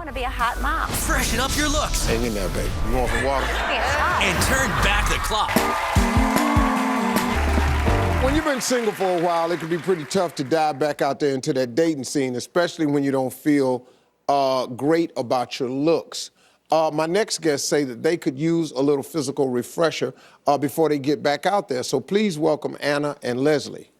want to be a hot mom. Freshen up your looks. Hang in there, baby. You want some water? And turn back the clock. When you've been single for a while, it can be pretty tough to dive back out there into that dating scene, especially when you don't feel great about your looks. My next guests say that they could use a little physical refresher before they get back out there. So please welcome Anna and Leslie.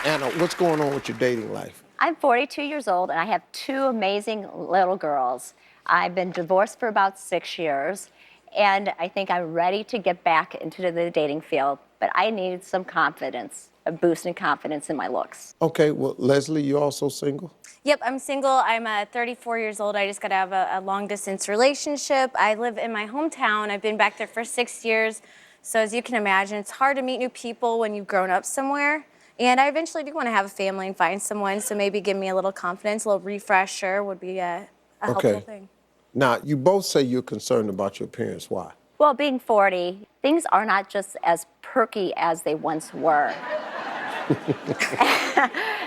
Anna, what's going on with your dating life? I'm 42 years old, and I have 2 amazing little girls. I've been divorced for about 6 years, and I think I'm ready to get back into the dating field, but I needed some confidence, a boost in confidence in my looks. Okay, well, Leslie, you also single? Yep, I'm single. I'm 34 years old. I just got out of a long-distance relationship. I live in my hometown. I've been back there for 6 years. So as you can imagine, it's hard to meet new people when you've grown up somewhere. And I eventually do want to have a family and find someone, so maybe give me a little confidence, a little refresher would be a helpful thing. Now, you both say you're concerned about your appearance. Why? Well, being 40, things are not just as perky as they once were.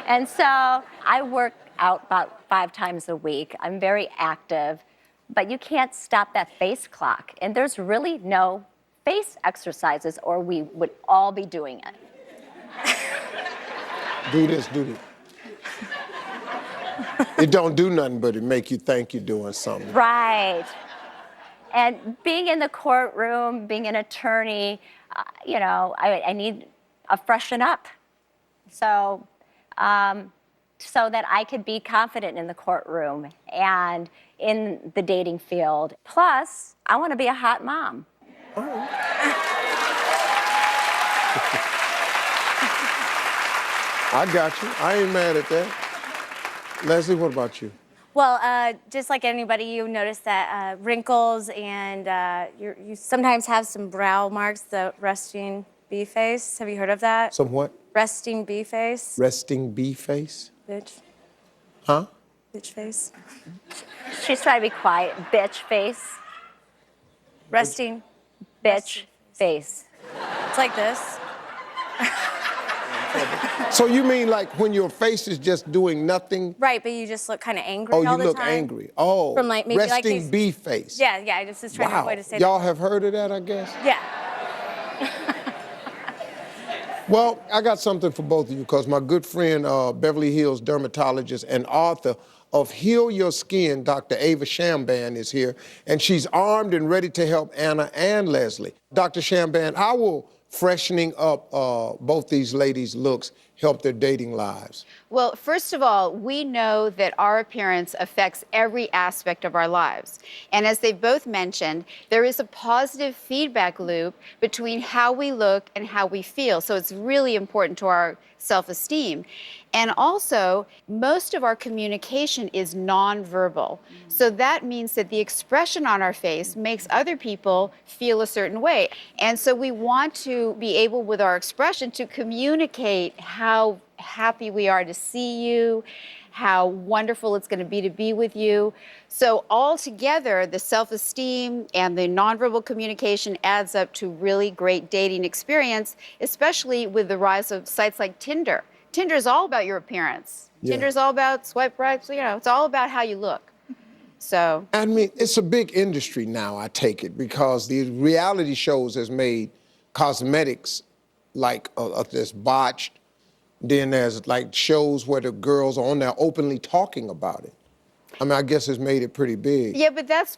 And so I work out about 5 times a week. I'm very active, but you can't stop that face clock. And there's really no face exercises, or we would all be doing it. Do this, do this. It don't do nothing but it make you think you're doing something. Right. And being in the courtroom, being an attorney, you know, I need a freshen up. So, so that I could be confident in the courtroom and in the dating field. Plus, I want to be a hot mom. Oh. I got you. I ain't mad at that. Leslie, what about you? Well, just like anybody, you notice that wrinkles and you sometimes have some brow marks, the resting bee face. Have you heard of that? Some what? Resting bee face. Resting bee face? Bitch. Huh? Bitch face. She's trying to be quiet. Bitch face. Resting. Bitch face. It's like this. So you mean like when your face is just doing nothing? Right, but you just look kind of angry Oh, all you the look time. angry. Oh, From like maybe resting like these... bee face. Yeah, I just was trying to Wow. avoid to say Y'all that. have heard of that, I guess? Yeah. Well, I got something for both of you because my good friend, Beverly Hills dermatologist and author of Heal Your Skin, Dr. Ava Shamban is here, and she's armed and ready to help Anna and Leslie. Dr. Shamban, how will freshening up both these ladies' looks help their dating lives? Well, first of all, we know that our appearance affects every aspect of our lives. And as they've both mentioned, there is a positive feedback loop between how we look and how we feel. So it's really important to our self-esteem. And also, most of our communication is nonverbal. So that means that the expression on our face makes other people feel a certain way. And so we want to be able, with our expression, to communicate how happy we are to see you, how wonderful it's going to be with you. So altogether, the self-esteem and the nonverbal communication adds up to really great dating experience, especially with the rise of sites like Tinder. Tinder is all about your appearance. Yeah. Tinder is all about swipe right, so, you know, it's all about how you look. So. I mean, it's a big industry now, I take it, because the reality shows has made cosmetics like this botched. Then there's like shows where the girls are on there openly talking about it. I mean, I guess it's made it pretty big. Yeah, but that's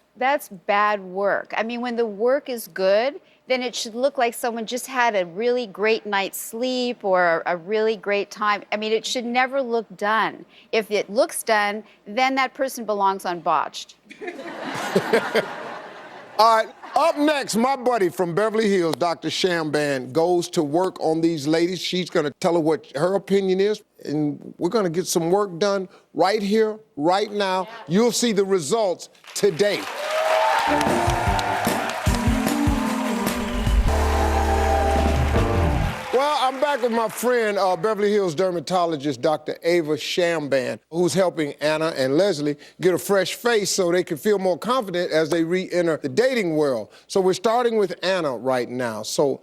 bad work. I mean, when the work is good, then it should look like someone just had a really great night's sleep or a really great time. I mean, it should never look done. If it looks done, then that person belongs on Botched. All right, up next, my buddy from Beverly Hills, Dr. Shamban, goes to work on these ladies. She's gonna tell her what her opinion is, and we're gonna get some work done right here, right now. You'll see the results today. Well, I'm back with my friend, Beverly Hills dermatologist, Dr. Ava Shamban, who's helping Anna and Leslie get a fresh face so they can feel more confident as they re-enter the dating world. So we're starting with Anna right now. So,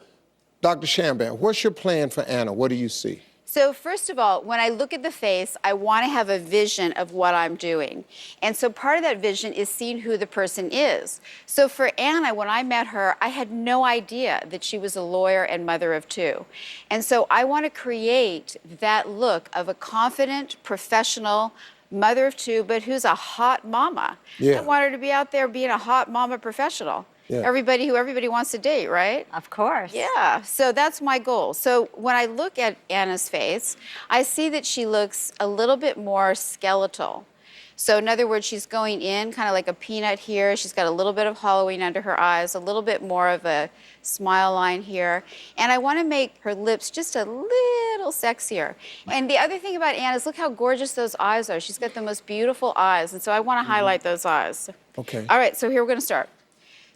Dr. Shamban, what's your plan for Anna? What do you see? So first of all, when I look at the face, I want to have a vision of what I'm doing. And so part of that vision is seeing who the person is. So for Anna, when I met her, I had no idea that she was a lawyer and mother of two. And so I want to create that look of a confident, professional mother of two, but who's a hot mama. Yeah. I want her to be out there being a hot mama professional. Yeah. Everybody wants to date, right? Of course. Yeah, so that's my goal. So when I look at Anna's face, I see that she looks a little bit more skeletal. So in other words, she's going in kind of like a peanut here. She's got a little bit of hollowing under her eyes, a little bit more of a smile line here. And I want to make her lips just a little sexier. And the other thing about Anna is look how gorgeous those eyes are. She's got the most beautiful eyes. And so I want to highlight those eyes. Okay. All right, so here we're going to start.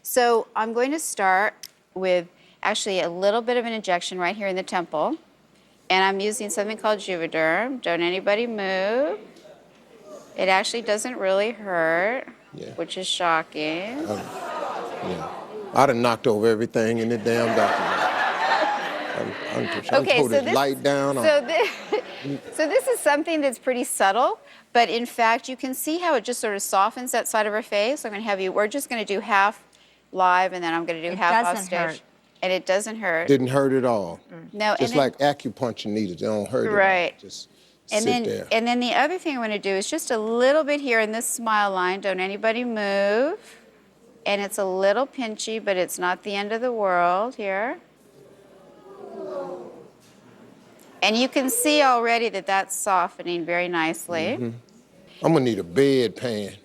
So I'm going to start with actually a little bit of an injection right here in the temple. And I'm using something called Juvederm. Don't anybody move. It actually doesn't really hurt, which is shocking. Yeah. I done knocked over everything in the damn document. I'm told it light down. So this is something that's pretty subtle, but in fact, you can see how it just sort of softens that side of her face. I'm going to have you, we're just going to do half live, and then I'm going to do half off stage. Hurt. And it doesn't hurt. Didn't hurt at all. No, Just like acupuncture needles, they don't hurt at all. Right. Just And sit there. then the other thing I'm going to do is just a little bit here in this smile line. Don't anybody move. And it's a little pinchy, but it's not the end of the world here. And you can see already that that's softening very nicely. I'm gonna need a bedpan.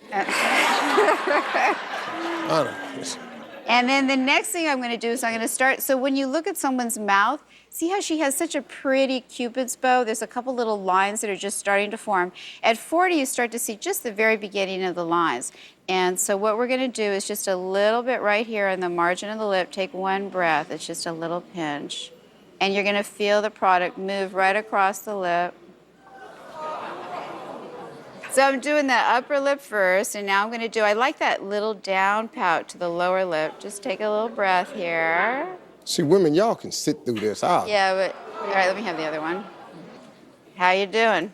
And then the next thing I'm going to do is I'm going to start, so when you look at someone's mouth, see how she has such a pretty Cupid's bow? There's a couple little lines that are just starting to form. At 40, you start to see just the very beginning of the lines. And so what we're going to do is just a little bit right here on the margin of the lip. Take one breath. It's just a little pinch. And you're going to feel the product move right across the lip. So I'm doing the upper lip first, and now I'm going to do, I like that little down pout to the lower lip. Just take a little breath here. See, women, y'all can sit through this. Yeah, but, all right, let me have the other one. How you doing?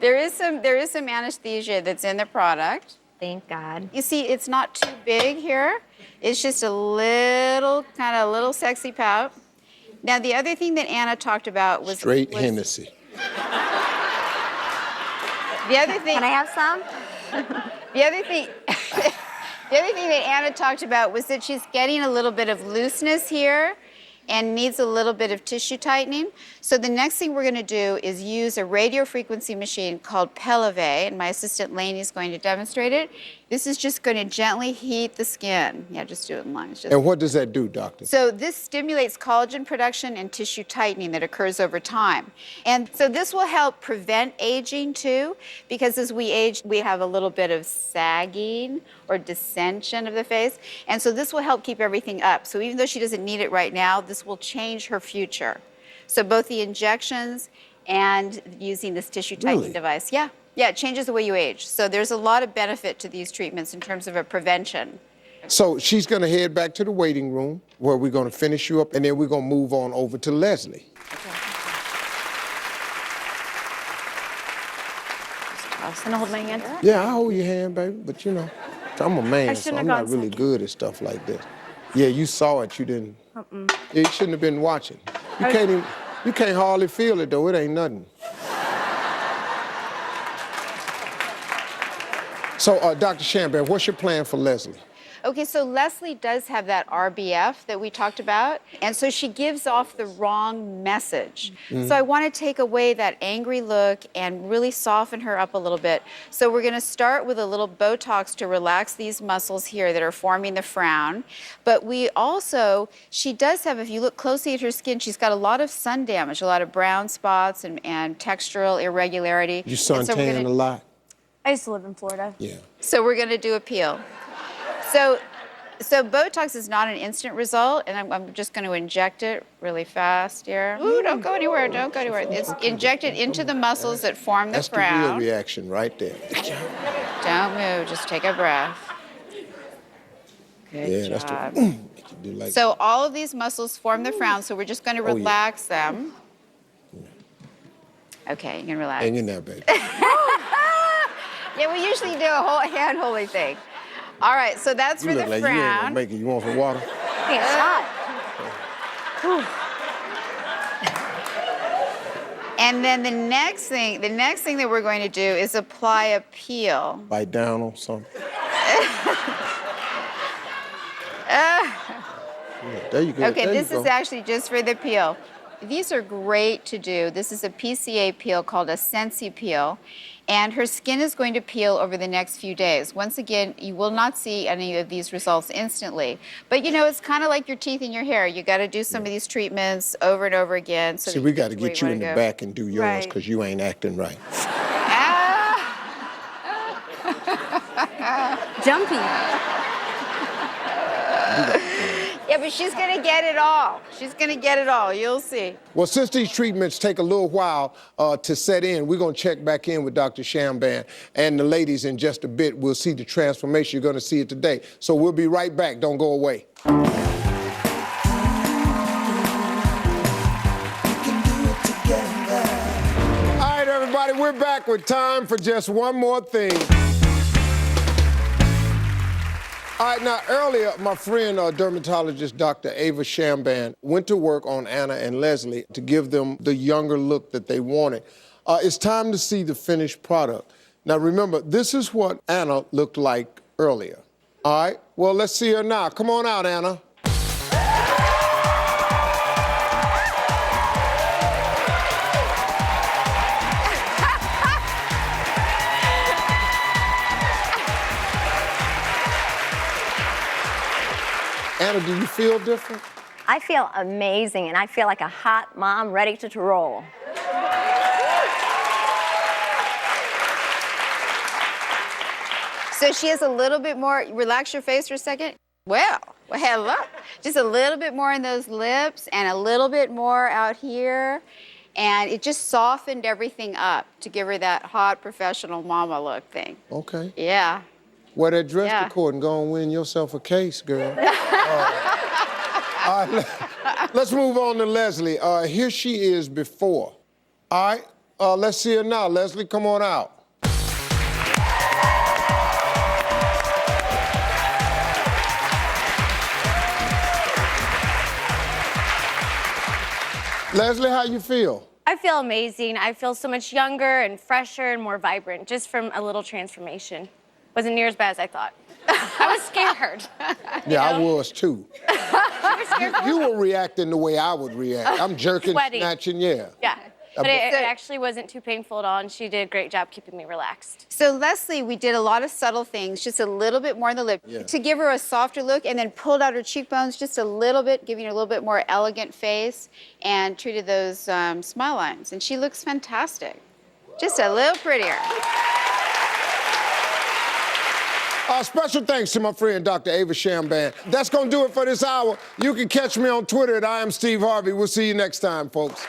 There is some anesthesia that's in the product. Thank God. You see, it's not too big here. It's just a little, kind of little sexy pout. Now, the other thing that Anna talked about was... Straight Hennessy. The other thing... Can I have some? The other thing that Anna talked about was that she's getting a little bit of looseness here and needs a little bit of tissue tightening. So the next thing we're going to do is use a radiofrequency machine called Pelave, and my assistant Lainey is going to demonstrate it. This is just going to gently heat the skin. Yeah, just do it in lines. And what does that do, doctor? So this stimulates collagen production and tissue tightening that occurs over time. And so this will help prevent aging too, because as we age, we have a little bit of sagging or dissension of the face. And so this will help keep everything up. So even though she doesn't need it right now, this will change her future. So both the injections and using this tissue tightening device. Yeah, it changes the way you age. So there's a lot of benefit to these treatments in terms of a prevention. So she's going to head back to the waiting room where we're going to finish you up, and then we're going to move on over to Leslie. Can I hold my hand? Yeah, I hold your hand, baby, but you know, I'm a man, so shouldn't I'm have not gone really good at stuff like this. Yeah, you saw it, you didn't. Yeah, you shouldn't have been watching. You can't hardly feel it, though. It ain't nothing. So, Dr. Shamban, what's your plan for Leslie? Okay, so Leslie does have that RBF that we talked about, and so she gives off the wrong message. So I want to take away that angry look and really soften her up a little bit. So we're going to start with a little Botox to relax these muscles here that are forming the frown. But we also, she does have, if you look closely at her skin, she's got a lot of sun damage, a lot of brown spots and textural irregularity. You suntan a lot? I used to live in Florida. Yeah. So we're going to do a peel. So Botox is not an instant result, and I'm just going to inject it really fast here. Ooh, don't go anywhere, don't go anywhere. It's injected into the muscles that form the That's frown. the real reaction right there. Don't move, just take a breath. Good Yeah, job. that's the... Do you like So all of these muscles form the frown, so we're just going to Oh, yeah. relax them. Okay, you can relax. Hang in there, baby. Yeah, we usually do a whole hand-holding thing. All right, so that's You for look the like you ain't gonna frown. make it. You want some water? It's hot. And then the next thing that we're going to do is apply a peel. Bite down on something. Yeah, there you go. Okay, there this you is go. actually just for the peel. These are great to do. This is a PCA peel called a Sensi peel, and her skin is going to peel over the next few days. Once again, you will not see any of these results instantly, but you know, it's kind of like your teeth and your hair. You got to do some of these treatments over and over again. So See, that we you got to where get you wanna in the go. back and do yours Right. because you ain't acting right. Jumpy. Yeah, but she's going to get it all. She's going to get it all. You'll see. Well, since these treatments take a little while to set in, we're going to check back in with Dr. Shamban and the ladies in just a bit. We'll see the transformation. You're going to see it today. So we'll be right back. Don't go away. All right, everybody, we're back with time for just one more thing. All right, now earlier, my friend, dermatologist Dr. Ava Shamban, went to work on Anna and Leslie to give them the younger look that they wanted. It's time to see the finished product. Now remember, this is what Anna looked like earlier. All right, well, let's see her now. Come on out, Anna. Anna, do you feel different? I feel amazing, and I feel like a hot mom ready to roll. So she has a little bit more, relax your face for a second. Well, hello. Just a little bit more in those lips and a little bit more out here. And it just softened everything up to give her that hot professional mama look thing. Okay. Yeah. Well, that dress Yeah. recording, go and win yourself a case, girl. All right, let's move on to Leslie. Here she is before. All right, let's see her now. Leslie, come on out. Leslie, how you feel? I feel amazing. I feel so much younger and fresher and more vibrant just from a little transformation. Wasn't near as bad as I thought. I was scared. Yeah, I was too. You were scared for You me? were reacting the way I would react. I'm jerking, Sweating. snatching, yeah. Yeah. But it So- actually wasn't too painful at all, and she did a great job keeping me relaxed. So Leslie, we did a lot of subtle things, just a little bit more in the lip Yeah. to give her a softer look, and then pulled out her cheekbones just a little bit, giving her a little bit more elegant face, and treated those smile lines. And she looks fantastic. Just a little prettier. Special thanks to my friend, Dr. Ava Shamban. That's going to do it for this hour. You can catch me on Twitter at I am Steve Harvey. We'll see you next time, folks.